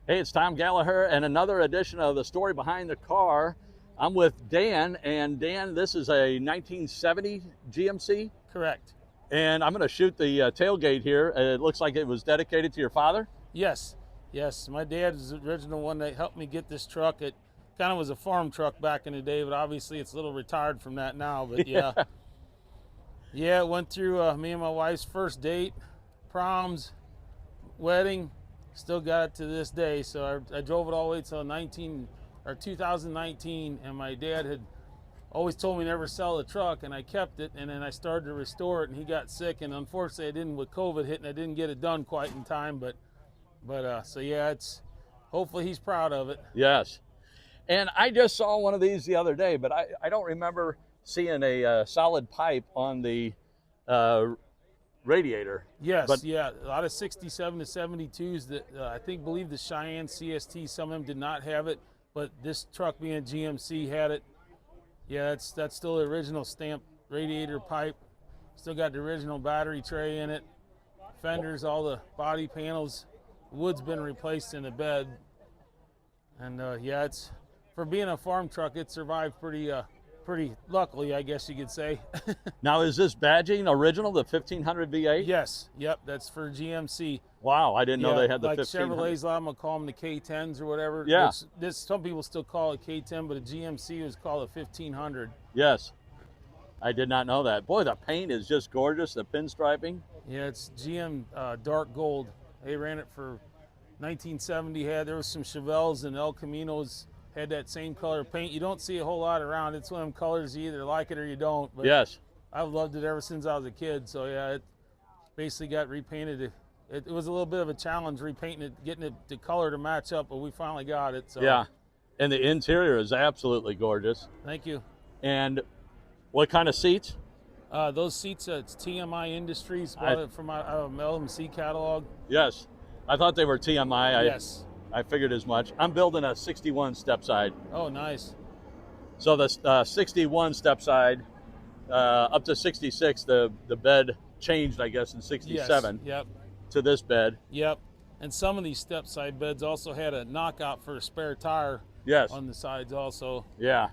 Hey, it's Tom Gallagher and another edition of The Story Behind the Car. I'm with Dan, and Dan, this is a 1970 GMC, Correct. and I'm going to shoot the tailgate here. It looks like it was dedicated to your father. Yes. Yes. My dad is the original one that helped me get this truck. It kind of was a farm truck back in the day, but obviously it's a little retired from that now. But yeah. Yeah, it went through me and my wife's first date, proms, wedding, still got it to this day. So I drove it all the way till 2019, and my dad had always told me never sell the truck, and I kept it, and then I started to restore it, and he got sick, and unfortunately I didn't, with COVID hitting, I didn't get it done quite in time, but so yeah, it's, hopefully he's proud of it. Yes. And I just saw one of these the other day, but I don't remember seeing a solid pipe on the radiator. Yes, But yeah, a lot of 67 to 72s that I believe the Cheyenne CST, some of them did not have it, but this truck being a GMC had it. Yeah, that's still the original stamped radiator pipe. Still got the original battery tray in it. Fenders, all the body panels. Wood's been replaced in the bed. And yeah, it's, for being a farm truck, it survived pretty luckily, I guess you could say. now, is this badging original, the 1500 V8? Yes, yep, that's for GMC. Wow, I didn't know they had the like 1500. Chevrolets, a lot of them call them the K10s or whatever. Yeah. This some people still call it K10, but a GMC was called a 1500. Yes. I did not know that. Boy, the paint is just gorgeous, the pinstriping. Yeah, it's GM dark gold. They ran it for 1970. There was some Chevelles and El Caminos had that same color paint. You don't see a whole lot around. It's one of them colors you either like it or you don't. But Yes. I've loved it ever since I was a kid. So yeah, it basically got repainted. It was a little bit of a challenge repainting it, getting it the color to match up, but we finally got it. So Yeah. And the interior is absolutely gorgeous. Thank you. And what kind of seats? Those seats, it's TMI Industries, bought it from out of LMC catalog. Yes. I thought they were TMI. Yes. I figured as much. I'm building a 61 step side. Oh, nice. So the 61 step side, up to 66, the bed changed, I guess, in 67 Yes. Yep. to this bed. Yep. And some of these step side beds also had a knockout for a spare tire. Yes. On the sides also. Yeah.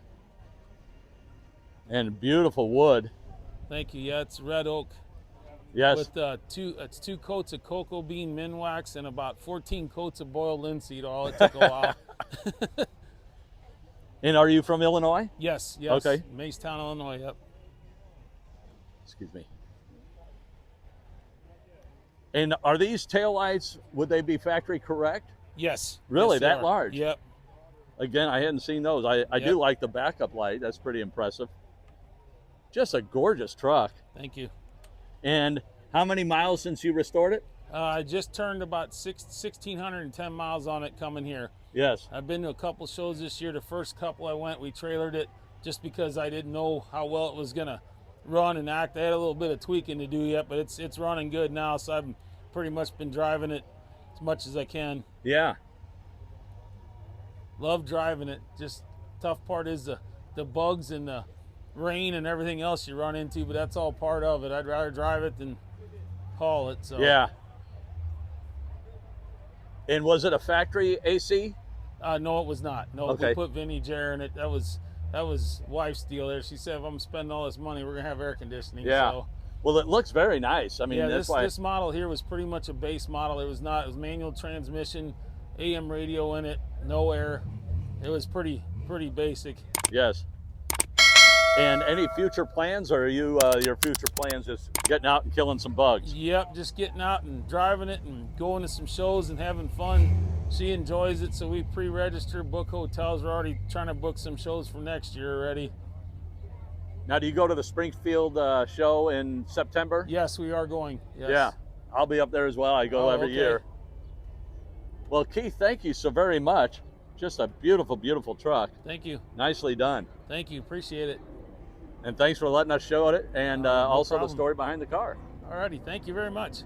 And beautiful wood. Thank you. Yeah, it's red oak. Yes. With two coats of cocoa bean minwax and about 14 coats of boiled linseed. All it took a while. And are you from Illinois? Yes. Yes. Okay. Macetown, Illinois. Yep. Excuse me. And are these taillights, would they be factory correct? Yes. Really, yes, they that are. large? Yep. Again, I hadn't seen those. I do like the backup light. That's pretty impressive. Just a gorgeous truck. Thank you. And how many miles since you restored it? I just turned about 1,610 miles on it coming here. Yes. I've been to a couple shows this year. The first couple I went, we trailered it just because I didn't know how well it was gonna run and act. I had a little bit of tweaking to do yet, but it's running good now. So I've pretty much been driving it as much as I can. Yeah. Love driving it. Just tough part is the bugs and the rain and everything else you run into, but that's all part of it. I'd rather drive it than haul it. So Yeah. And was it a factory AC? No, it was not. No, Okay. we put vintage air in it. That was wife's deal there. She said, if I'm spending all this money, we're gonna have air conditioning. Yeah. So, Well, it looks very nice. I mean, yeah, that's why. this model here was pretty much a base model. It was not. It was manual transmission, AM radio in it, no air. It was pretty basic. Yes. And any future plans, or are you your future plans just getting out and killing some bugs? Yep, just getting out and driving it and going to some shows and having fun. She enjoys it, so we pre-registered, book hotels. We're already trying to book some shows for next year already. Now, do you go to the Springfield show in September? Yes, we are going. Yes. Yeah, I'll be up there as well. I go every okay. year. Well, Keith, thank you so very much. Just a beautiful, beautiful truck. Thank you. Nicely done. Thank you. Appreciate it. And thanks for letting us show it, and also the problem. story behind the car. Alrighty. Thank you very much.